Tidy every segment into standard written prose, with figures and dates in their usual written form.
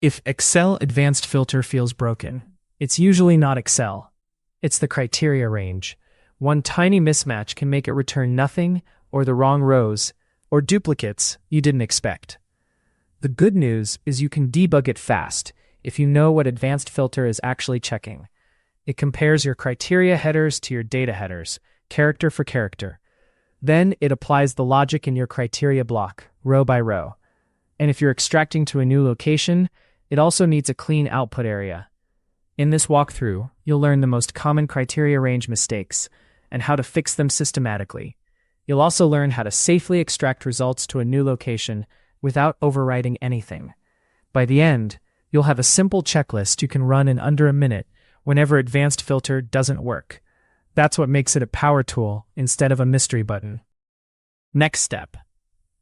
If Excel Advanced Filter feels broken, it's usually not Excel. It's the criteria range. One tiny mismatch can make it return nothing, or the wrong rows, or duplicates you didn't expect. The good news is you can debug it fast if you know what Advanced Filter is actually checking. It compares your criteria headers to your data headers, character for character. Then it applies the logic in your criteria block, row by row. And if you're extracting to a new location, it also needs a clean output area. In this walkthrough, you'll learn the most common criteria range mistakes and how to fix them systematically. You'll also learn how to safely extract results to a new location without overwriting anything. By the end, you'll have a simple checklist you can run in under a minute whenever Advanced Filter doesn't work. That's what makes it a power tool instead of a mystery button. Next step.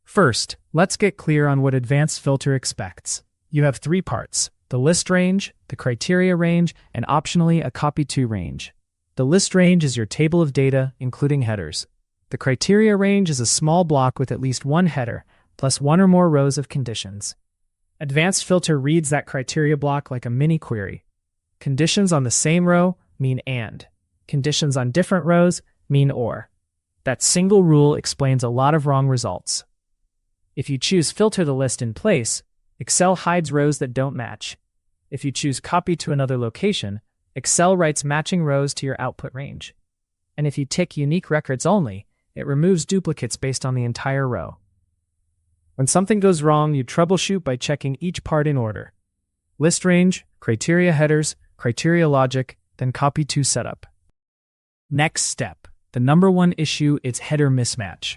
First, let's get clear on what Advanced Filter expects. You have 3 parts: the list range, the criteria range, and optionally a copy to range. The list range is your table of data, including headers. The criteria range is a small block with at least one header, plus 1 or more rows of conditions. Advanced Filter reads that criteria block like a mini query. Conditions on the same row mean and. Conditions on different rows mean or. That single rule explains a lot of wrong results. If you choose Filter the list in place, Excel hides rows that don't match. If you choose Copy to another location, Excel writes matching rows to your output range. And if you tick Unique Records Only, it removes duplicates based on the entire row. When something goes wrong, you troubleshoot by checking each part in order. List range, criteria headers, criteria logic, then copy to setup. Next step. The number one issue is header mismatch.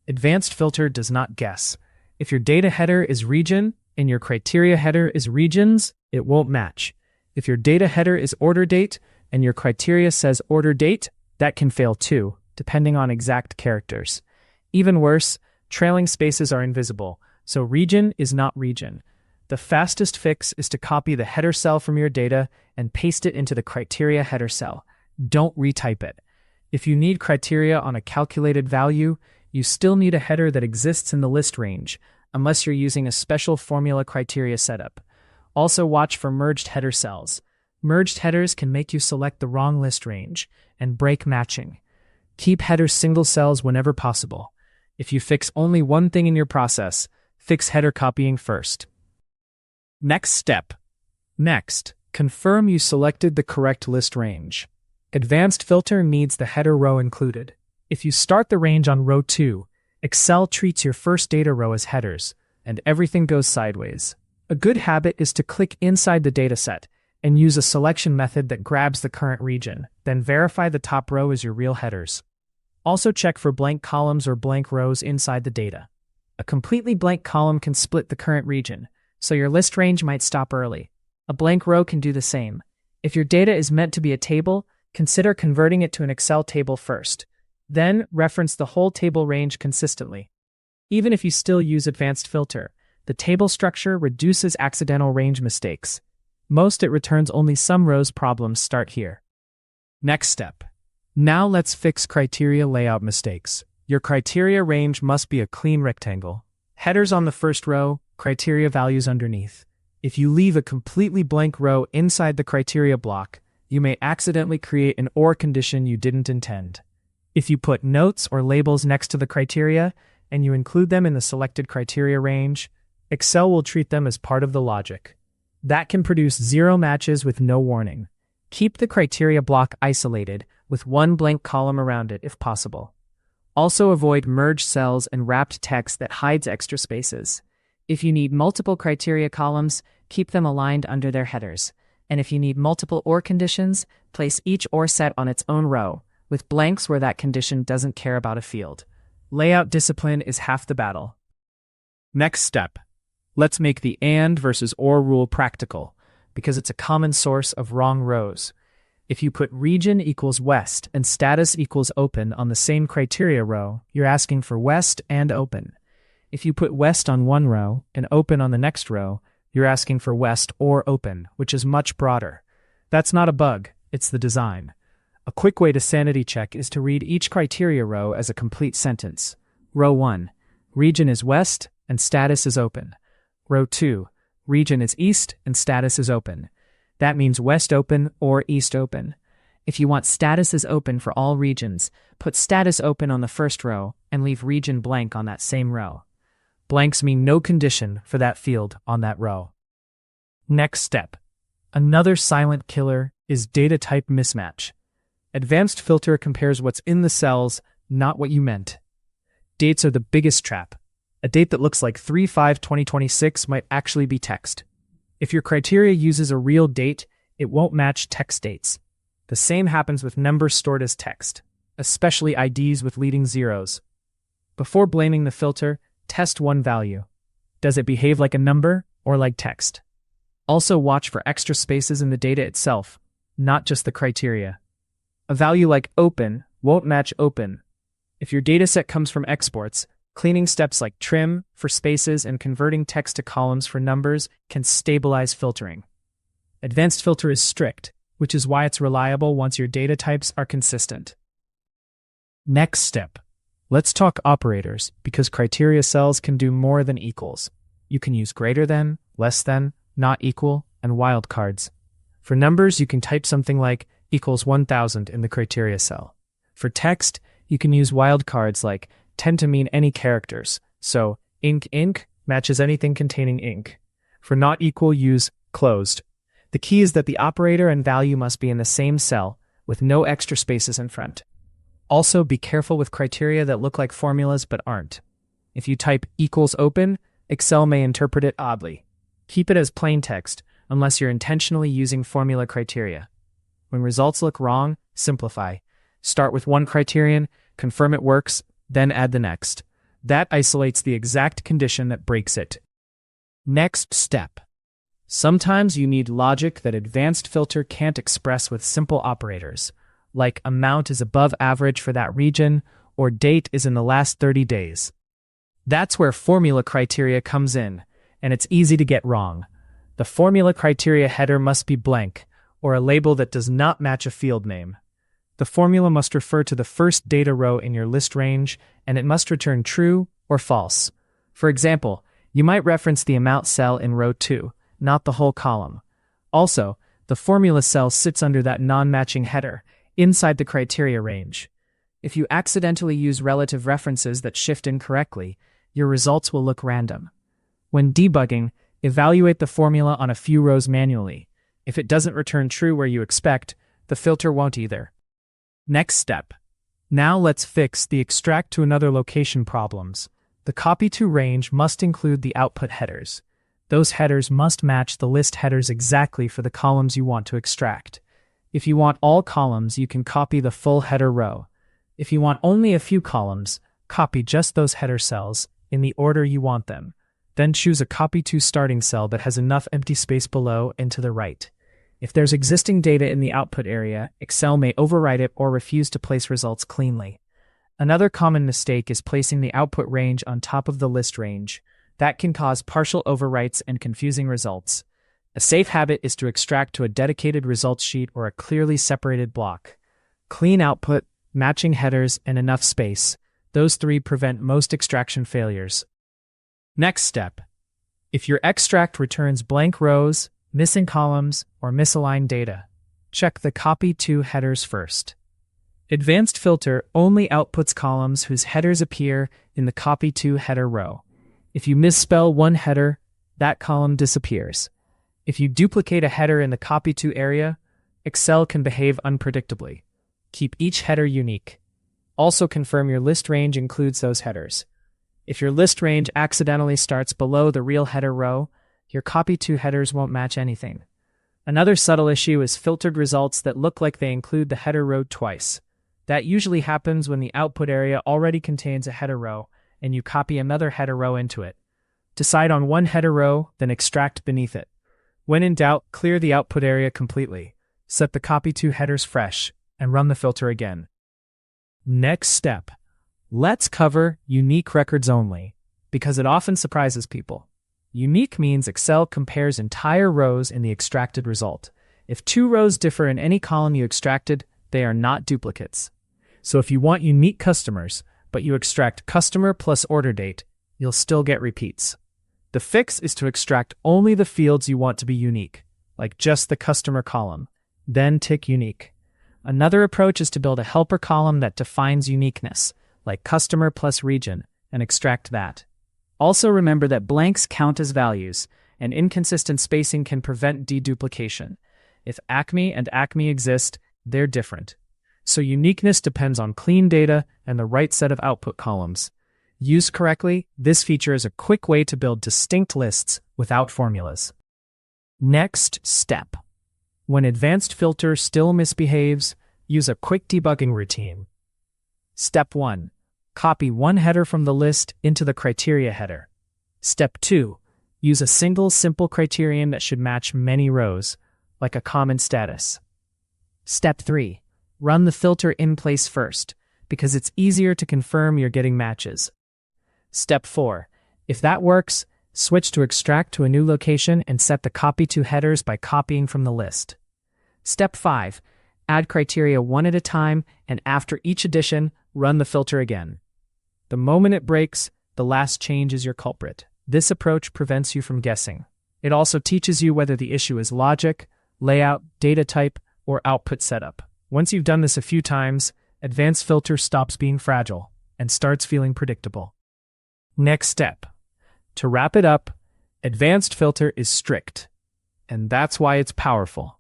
Advanced Filter does not guess. If your data header is region and your criteria header is regions, it won't match. If your data header is order date and your criteria says order date, that can fail too, depending on exact characters. Even worse, trailing spaces are invisible, so region is not region. The fastest fix is to copy the header cell from your data and paste it into the criteria header cell. Don't retype it. If you need criteria on a calculated value, you still need a header that exists in the list range, unless you're using a special formula criteria setup. Also watch for merged header cells. Merged headers can make you select the wrong list range and break matching. Keep headers single cells whenever possible. If you fix only one thing in your process, fix header copying first. Next step. Next, confirm you selected the correct list range. Advanced Filter needs the header row included. If you start the range on row 2, Excel treats your first data row as headers, and everything goes sideways. A good habit is to click inside the dataset and use a selection method that grabs the current region, then verify the top row is your real headers. Also check for blank columns or blank rows inside the data. A completely blank column can split the current region, so your list range might stop early. A blank row can do the same. If your data is meant to be a table, consider converting it to an Excel table first. Then reference the whole table range consistently. Even if you still use Advanced Filter, the table structure reduces accidental range mistakes. Most it returns only some rows problems start here. Next step. Now let's fix criteria layout mistakes. Your criteria range must be a clean rectangle. Headers on the first row, criteria values underneath. If you leave a completely blank row inside the criteria block, you may accidentally create an OR condition you didn't intend. If you put notes or labels next to the criteria, and you include them in the selected criteria range, Excel will treat them as part of the logic. That can produce 0 matches with no warning. Keep the criteria block isolated, with one blank column around it if possible. Also avoid merged cells and wrapped text that hides extra spaces. If you need multiple criteria columns, keep them aligned under their headers. And if you need multiple OR conditions, place each OR set on its own row, with blanks where that condition doesn't care about a field. Layout discipline is half the battle. Next step. Let's make the AND versus OR rule practical, because it's a common source of wrong rows. If you put region equals west and status equals open on the same criteria row, you're asking for west and open. If you put west on one row and open on the next row, you're asking for west or open, which is much broader. That's not a bug, it's the design. A quick way to sanity check is to read each criteria row as a complete sentence. Row 1, region is west and status is open. Row 2, Region is east and status is open. That means west open or east open. If you want status is open for all regions, put status open on the first row and leave region blank on that same row. Blanks mean no condition for that field on that row. Next step. Another silent killer is data type mismatch. Advanced filter compares what's in the cells, not what you meant. Dates are the biggest trap. A date that looks like 3/5/2026 might actually be text. If your criteria uses a real date, it won't match text dates. The same happens with numbers stored as text, especially IDs with leading zeros. Before blaming the filter, test one value. Does it behave like a number or like text? Also watch for extra spaces in the data itself, not just the criteria. A value like open won't match open. If your dataset comes from exports, cleaning steps like trim for spaces and converting text to columns for numbers can stabilize filtering. Advanced filter is strict, which is why it's reliable once your data types are consistent. Next step. Let's talk operators, because criteria cells can do more than equals. You can use greater than, less than, not equal, and wildcards. For numbers, you can type something like equals 1000 in the criteria cell. For text, you can use wildcards like tend to mean any characters, so ink matches anything containing ink. For not equal, use closed. The key is that the operator and value must be in the same cell, with no extra spaces in front. Also, be careful with criteria that look like formulas but aren't. If you type equals open, Excel may interpret it oddly. Keep it as plain text, unless you're intentionally using formula criteria. When results look wrong, simplify. Start with one criterion, confirm it works, then add the next. That isolates the exact condition that breaks it. Next step. Sometimes you need logic that advanced filter can't express with simple operators, like amount is above average for that region, or date is in the last 30 days. That's where formula criteria comes in, and it's easy to get wrong. The formula criteria header must be blank, or a label that does not match a field name. The formula must refer to the first data row in your list range, and it must return true or false. For example, you might reference the amount cell in row 2, not the whole column. Also, the formula cell sits under that non-matching header, inside the criteria range. If you accidentally use relative references that shift incorrectly, your results will look random. When debugging, evaluate the formula on a few rows manually. If it doesn't return true where you expect, the filter won't either. Next step. Now let's fix the extract to another location problems. The copy to range must include the output headers. Those headers must match the list headers exactly for the columns you want to extract. If you want all columns, you can copy the full header row. If you want only a few columns, copy just those header cells in the order you want them. Then choose a copy to starting cell that has enough empty space below and to the right. If there's existing data in the output area, Excel may overwrite it or refuse to place results cleanly. Another common mistake is placing the output range on top of the list range. That can cause partial overwrites and confusing results. A safe habit is to extract to a dedicated results sheet or a clearly separated block. Clean output, matching headers, and enough space. Those three prevent most extraction failures. Next step. If your extract returns blank rows, missing columns, or misaligned data, check the copy to headers first. Advanced filter only outputs columns whose headers appear in the copy to header row. If you misspell one header, that column disappears. If you duplicate a header in the copy to area, Excel can behave unpredictably. Keep each header unique. Also confirm your list range includes those headers. If your list range accidentally starts below the real header row, your copy to headers won't match anything. Another subtle issue is filtered results that look like they include the header row twice. That usually happens when the output area already contains a header row, and you copy another header row into it. Decide on one header row, then extract beneath it. When in doubt, clear the output area completely. Set the copy to headers fresh, and run the filter again. Next step. Let's cover unique records only, because it often surprises people. Unique means Excel compares entire rows in the extracted result. If two rows differ in any column you extracted, they are not duplicates. So if you want unique customers, but you extract customer plus order date, you'll still get repeats. The fix is to extract only the fields you want to be unique, like just the customer column. Then tick unique. Another approach is to build a helper column that defines uniqueness, like customer plus region, and extract that. Also remember that blanks count as values, and inconsistent spacing can prevent deduplication. If Acme and Acme exist, they're different. So uniqueness depends on clean data and the right set of output columns. Used correctly, this feature is a quick way to build distinct lists without formulas. Next step. When advanced filter still misbehaves, use a quick debugging routine. Step 1. Copy one header from the list into the criteria header. Step 2. Use a single simple criterion that should match many rows, like a common status. Step 3. Run the filter in place first, because it's easier to confirm you're getting matches. Step 4. If that works, switch to extract to a new location and set the copy to headers by copying from the list. Step 5. Add criteria one at a time, and after each addition, run the filter again. The moment it breaks, the last change is your culprit. This approach prevents you from guessing. It also teaches you whether the issue is logic, layout, data type, or output setup. Once you've done this a few times, advanced filter stops being fragile and starts feeling predictable. Next step. To wrap it up, advanced filter is strict, and that's why it's powerful.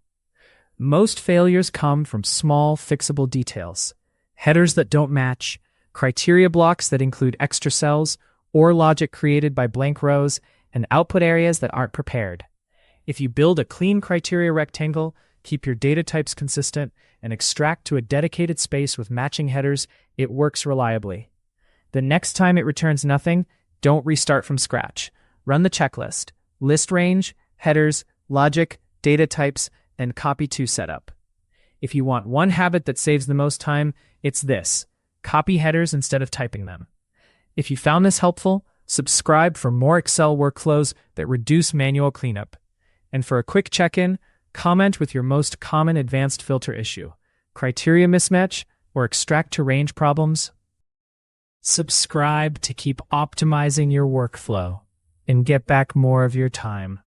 Most failures come from small, fixable details. Headers that don't match, criteria blocks that include extra cells, or logic created by blank rows, and output areas that aren't prepared. If you build a clean criteria rectangle, keep your data types consistent, and extract to a dedicated space with matching headers, it works reliably. The next time it returns nothing, don't restart from scratch. Run the checklist: list range, headers, logic, data types, and copy to setup. If you want one habit that saves the most time, it's this: copy headers instead of typing them. If you found this helpful, subscribe for more Excel workflows that reduce manual cleanup. And for a quick check-in, comment with your most common advanced filter issue: criteria mismatch or extract to range problems. Subscribe to keep optimizing your workflow and get back more of your time.